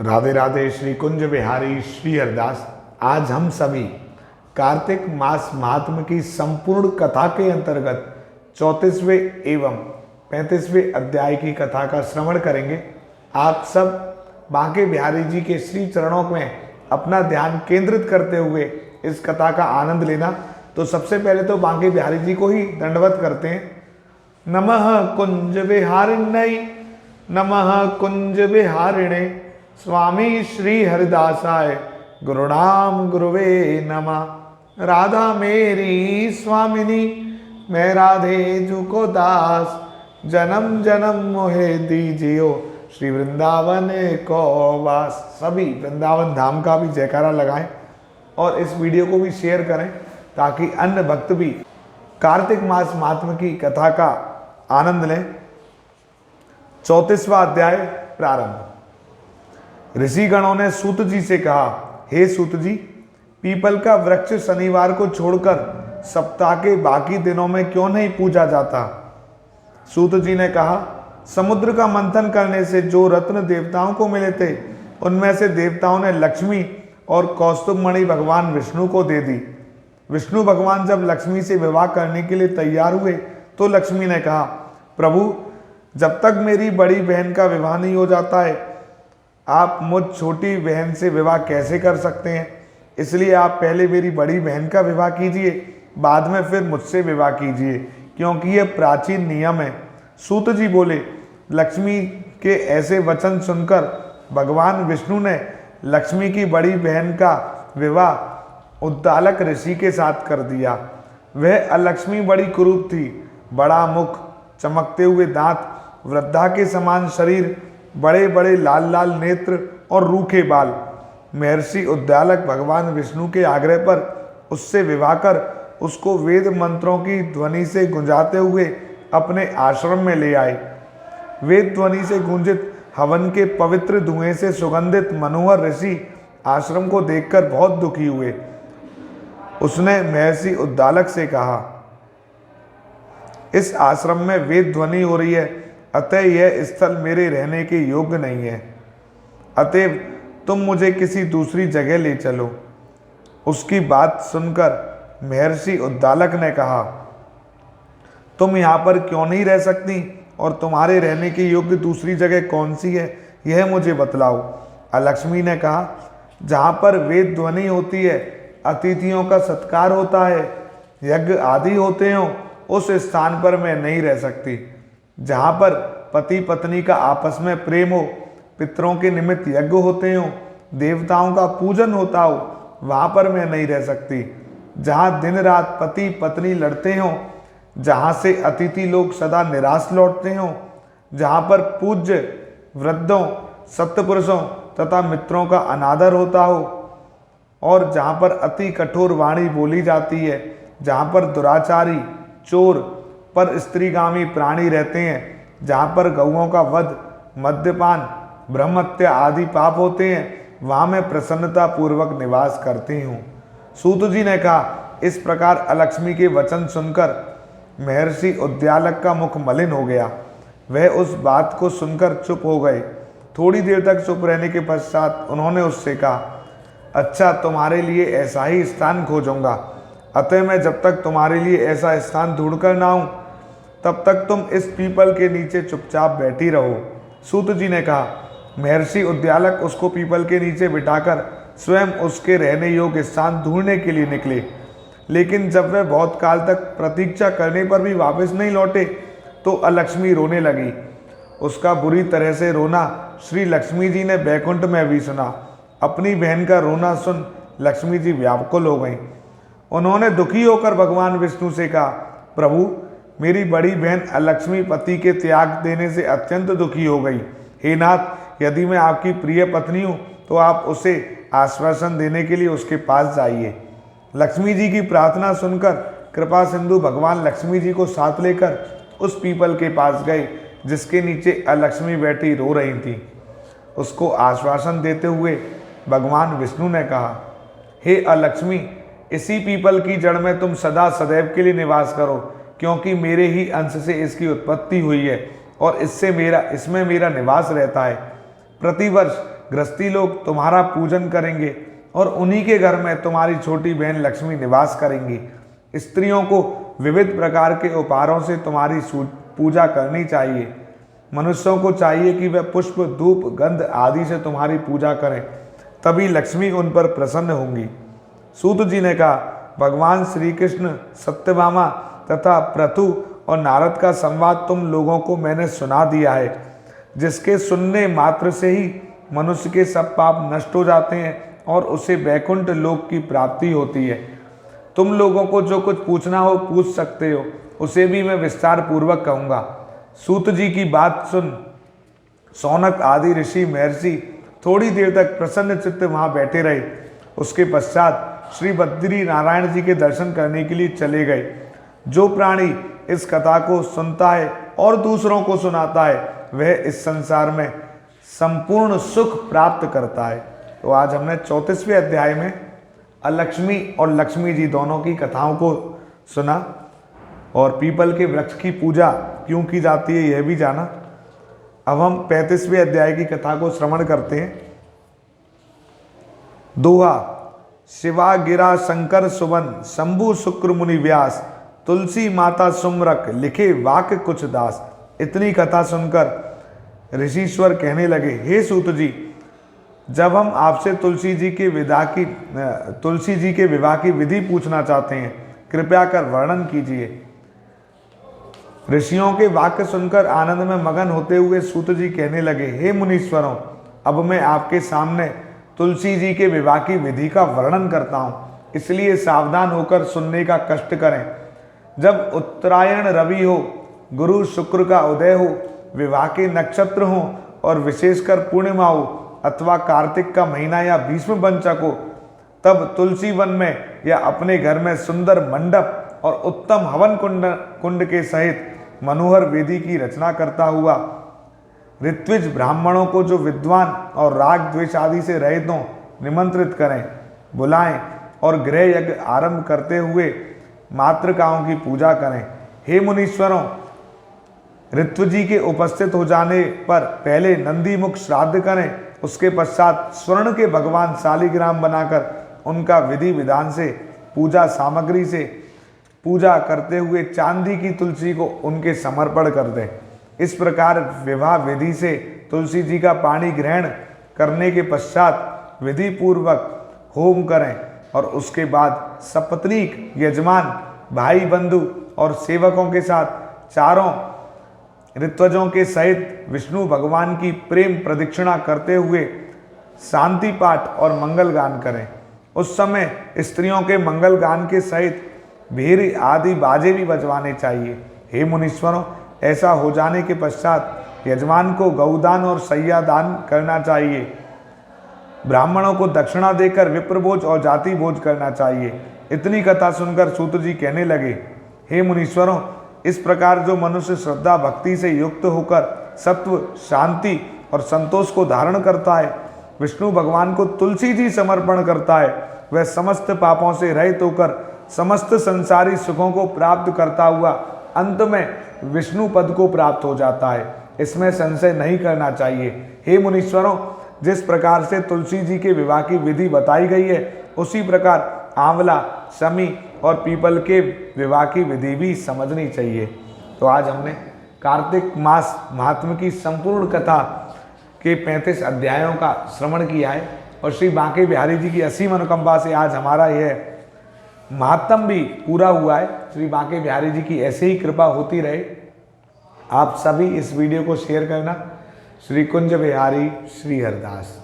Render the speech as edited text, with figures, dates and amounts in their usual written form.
राधे राधे। श्री कुंज बिहारी श्री हरिदास। आज हम सभी कार्तिक मास महात्म की संपूर्ण कथा के अंतर्गत 34वें एवं 35वें अध्याय की कथा का श्रवण करेंगे। आप सब बांके बिहारी जी के श्री चरणों में अपना ध्यान केंद्रित करते हुए इस कथा का आनंद लेना। तो सबसे पहले तो बांके बिहारी जी को ही दंडवत करते हैं। नमः कुंज बिहारिण्यै, नमः कुंज बिहारिणे, स्वामी श्री हरिदासाय, गुरुनाम गुरुवे नमः। राधा मेरी स्वामिनी, मैं राधे जू को दास, जन्म जन्म मोहे दीजियो, श्री वृंदावन को वास। सभी वृंदावन धाम का भी जयकारा लगाएं और इस वीडियो को भी शेयर करें ताकि अन्य भक्त भी कार्तिक मास महात्म की कथा का आनंद लें। 34वां अध्याय प्रारंभ। ऋषिगणों ने सूत जी से कहा, हे सूत जी, पीपल का वृक्ष शनिवार को छोड़कर सप्ताह के बाकी दिनों में क्यों नहीं पूजा जाता? सूत जी ने कहा, समुद्र का मंथन करने से जो रत्न देवताओं को मिले थे, उनमें से देवताओं ने लक्ष्मी और कौस्तुभ मणि भगवान विष्णु को दे दी। विष्णु भगवान जब लक्ष्मी से विवाह करने के लिए तैयार हुए तो लक्ष्मी ने कहा, प्रभु, जब तक मेरी बड़ी बहन का विवाह नहीं हो जाता है, आप मुझ छोटी बहन से विवाह कैसे कर सकते हैं? इसलिए आप पहले मेरी बड़ी बहन का विवाह कीजिए, बाद में फिर मुझसे विवाह कीजिए, क्योंकि यह प्राचीन नियम है। सूत जी बोले, लक्ष्मी के ऐसे वचन सुनकर भगवान विष्णु ने लक्ष्मी की बड़ी बहन का विवाह उद्दालक ऋषि के साथ कर दिया। वह अलक्ष्मी बड़ी कुरूप थी, बड़ा मुख, चमकते हुए दांत, वृद्धा के समान शरीर, बड़े बड़े लाल लाल नेत्र और रूखे बाल। महर्षि उद्दालक भगवान विष्णु के आग्रह पर उससे विवाह कर उसको वेद मंत्रों की ध्वनि से गुंजाते हुए अपने आश्रम में ले आए। वेद ध्वनि से गूंजित हवन के पवित्र धुएं से सुगंधित मनोहर ऋषि आश्रम को देखकर बहुत दुखी हुए। उसने महर्षि उद्दालक से कहा, इस आश्रम में वेद ध्वनि हो रही है, अतः यह स्थल मेरे रहने के योग्य नहीं है, अतएव तुम मुझे किसी दूसरी जगह ले चलो। उसकी बात सुनकर महर्षि उद्दालक ने कहा, तुम यहाँ पर क्यों नहीं रह सकती और तुम्हारे रहने के योग्य दूसरी जगह कौन सी है, यह मुझे बतलाओ। अलक्ष्मी ने कहा, जहाँ पर वेद ध्वनि होती है, अतिथियों का सत्कार होता है, यज्ञ आदि होते हों, उस स्थान पर मैं नहीं रह सकती। जहाँ पर पति पत्नी का आपस में प्रेम हो, पितरों के निमित्त यज्ञ होते हों, देवताओं का पूजन होता हो, वहाँ पर मैं नहीं रह सकती। जहाँ दिन रात पति पत्नी लड़ते हों, जहाँ से अतिथि लोग सदा निराश लौटते हों, जहाँ पर पूज्य वृद्धों, सत्पुरुषों तथा मित्रों का अनादर होता हो, और जहाँ पर अति कठोर वाणी बोली जाती है, जहाँ पर दुराचारी, चोर, पर स्त्रीगामी प्राणी रहते हैं, जहाँ पर गौओं का वध, मद्यपान, ब्रह्महत्या आदि पाप होते हैं, वहाँ मैं प्रसन्नता पूर्वक निवास करती हूँ। सूत जी ने कहा, इस प्रकार अलक्ष्मी के वचन सुनकर महर्षि उद्दालक का मुख मलिन हो गया। वह उस बात को सुनकर चुप हो गए। थोड़ी देर तक चुप रहने के पश्चात उन्होंने उससे कहा, अच्छा, तुम्हारे लिए ऐसा ही स्थान खोजूंगा, अतः मैं जब तक तुम्हारे लिए ऐसा स्थान ढूंढकर ना आऊं, तब तक तुम इस पीपल के नीचे चुपचाप बैठी रहो। सूत जी ने कहा। महर्षि उद्दालक उसको पीपल के नीचे बिठाकर स्वयं उसके रहने योग्य स्थान ढूंढने के लिए निकले, लेकिन जब वह बहुत काल तक प्रतीक्षा करने पर भी वापस नहीं लौटे तो अलक्ष्मी रोने लगी। उसका बुरी तरह से रोना श्री लक्ष्मी जी ने बैकुंठ में भी सुना। अपनी बहन का रोना सुन लक्ष्मी जी व्याकुल हो गईं। उन्होंने दुखी होकर भगवान विष्णु से कहा, प्रभु, मेरी बड़ी बहन अलक्ष्मी पति के त्याग देने से अत्यंत दुखी हो गई। हे नाथ, यदि मैं आपकी प्रिय पत्नी हूँ तो आप उसे आश्वासन देने के लिए उसके पास जाइए। लक्ष्मी जी की प्रार्थना सुनकर कृपा सिंधु भगवान लक्ष्मी जी को साथ लेकर उस पीपल के पास गए जिसके नीचे अलक्ष्मी बैठी रो रही थी। उसको आश्वासन देते हुए भगवान विष्णु ने कहा, हे अलक्ष्मी, इसी पीपल की जड़ में तुम सदा सदैव के लिए निवास करो, क्योंकि मेरे ही अंश से इसकी उत्पत्ति हुई है और इसमें मेरा निवास रहता है। प्रतिवर्ष गृहस्थी लोग तुम्हारा पूजन करेंगे और उन्हीं के घर में तुम्हारी छोटी बहन लक्ष्मी निवास करेंगी। स्त्रियों को विविध प्रकार के उपहारों से तुम्हारी पूजा करनी चाहिए। मनुष्यों को चाहिए कि वे पुष्प, धूप, गंध आदि से तुम्हारी पूजा करें, तभी लक्ष्मी उन पर प्रसन्न होंगी। सूत जी ने कहा, भगवान श्री कृष्ण, सत्यभामा तथा पृथु और नारद का संवाद तुम लोगों को मैंने सुना दिया है, जिसके सुनने मात्र से ही मनुष्य के सब पाप नष्ट हो जाते हैं और उसे वैकुंठ लोक की प्राप्ति होती है। तुम लोगों को जो कुछ पूछना हो पूछ सकते हो, उसे भी मैं विस्तार पूर्वक कहूँगा। सूत जी की बात सुन सौनक आदि ऋषि महर्षि थोड़ी देर तक प्रसन्न चित्त वहाँ बैठे रहे। उसके पश्चात श्री बद्री नारायण जी के दर्शन करने के लिए चले गए। जो प्राणी इस कथा को सुनता है और दूसरों को सुनाता है, वह इस संसार में संपूर्ण सुख प्राप्त करता है। तो आज हमने 34वें अध्याय में अलक्ष्मी और लक्ष्मी जी दोनों की कथाओं को सुना और पीपल के वृक्ष की पूजा क्यों की जाती है यह भी जाना। अब हम 35वें अध्याय की कथा को श्रवण करते हैं। दोहा, शिवा गिरा शंकर सुवन, शंभु शुक्र मुनि व्यास, तुलसी माता सुमरक, लिखे वाक्य कुछ दास। इतनी कथा सुनकर ऋषिश्वर कहने लगे, हे सूत जी, जब हम आपसे तुलसी जी के विवाह की विधि पूछना चाहते हैं, कृपया कर वर्णन कीजिए। ऋषियों के वाक्य सुनकर आनंद में मगन होते हुए सूत जी कहने लगे, हे मुनीश्वरों, अब मैं आपके सामने तुलसी जी के विवाह की विधि का वर्णन करता हूँ, इसलिए सावधान होकर सुनने का कष्ट करें। जब उत्तरायण रवि हो, गुरु शुक्र का उदय हो, विवाह के नक्षत्र हो और विशेषकर पूर्णिमा हो अथवा कार्तिक का महीना या भीष्म पंचक हो, तब तुलसी वन में या अपने घर में सुंदर मंडप और उत्तम हवन कुंड के सहित मनोहर वेदी की रचना करता हुआ ऋत्विज ब्राह्मणों को जो विद्वान और राग द्वेष आदि से रहित हों निमंत्रित करें, बुलाएं और गृह यज्ञ आरंभ करते हुए मातृकाओं की पूजा करें। हे मुनीश्वरों, ऋत्व जी के उपस्थित हो जाने पर पहले नंदीमुख श्राद्ध करें, उसके पश्चात स्वर्ण के भगवान शालिग्राम बनाकर उनका विधि विधान से पूजा सामग्री से पूजा करते हुए चांदी की तुलसी को उनके समर्पण कर दें। इस प्रकार विवाह विधि से तुलसी जी का पानी ग्रहण करने के पश्चात विधि पूर्वक होम करें और उसके बाद सपत्नीक, यजमान, भाई बंधु और सेवकों के साथ चारों ऋत्वजों के सहित विष्णु भगवान की प्रेम प्रदक्षिणा करते हुए शांति पाठ और मंगल गान करें। उस समय स्त्रियों के मंगल गान के सहित भीड़ आदि बाजे भी बजवाने चाहिए। हे मुनीश्वरों, ऐसा हो जाने के पश्चात यजमान को गौदान और सैयादान करना चाहिए। ब्राह्मणों को दक्षिणा देकर विप्रभोज और जाति भोज करना चाहिए। इतनी कथा सुनकर सूत जी कहने लगे, हे मुनीश्वरों, इस प्रकार जो मनुष्य श्रद्धा भक्ति से युक्त होकर सत्व, शांति और संतोष को धारण करता है, विष्णु भगवान को तुलसी जी समर्पण करता है, वह समस्त पापों से रहित होकर समस्त संसारी सुखों को प्राप्त करता हुआ अंत में विष्णु पद को प्राप्त हो जाता है। इसमें संशय नहीं करना चाहिए। हे मुनीश्वरों, जिस प्रकार से तुलसी जी के विवाह की विधि बताई गई है, उसी प्रकार आंवला, शमी और पीपल के विवाह की विधि भी समझनी चाहिए। तो आज हमने कार्तिक मास महात्म की संपूर्ण कथा के 35 अध्यायों का श्रवण किया है और श्री बांके बिहारी जी की असीम अनुकंपा से आज हमारा यह महात्म भी पूरा हुआ है। श्री बांके बिहारी जी की ऐसे ही कृपा होती रहे। आप सभी इस वीडियो को शेयर करना। श्री कुंज बिहारी, श्री हरदास।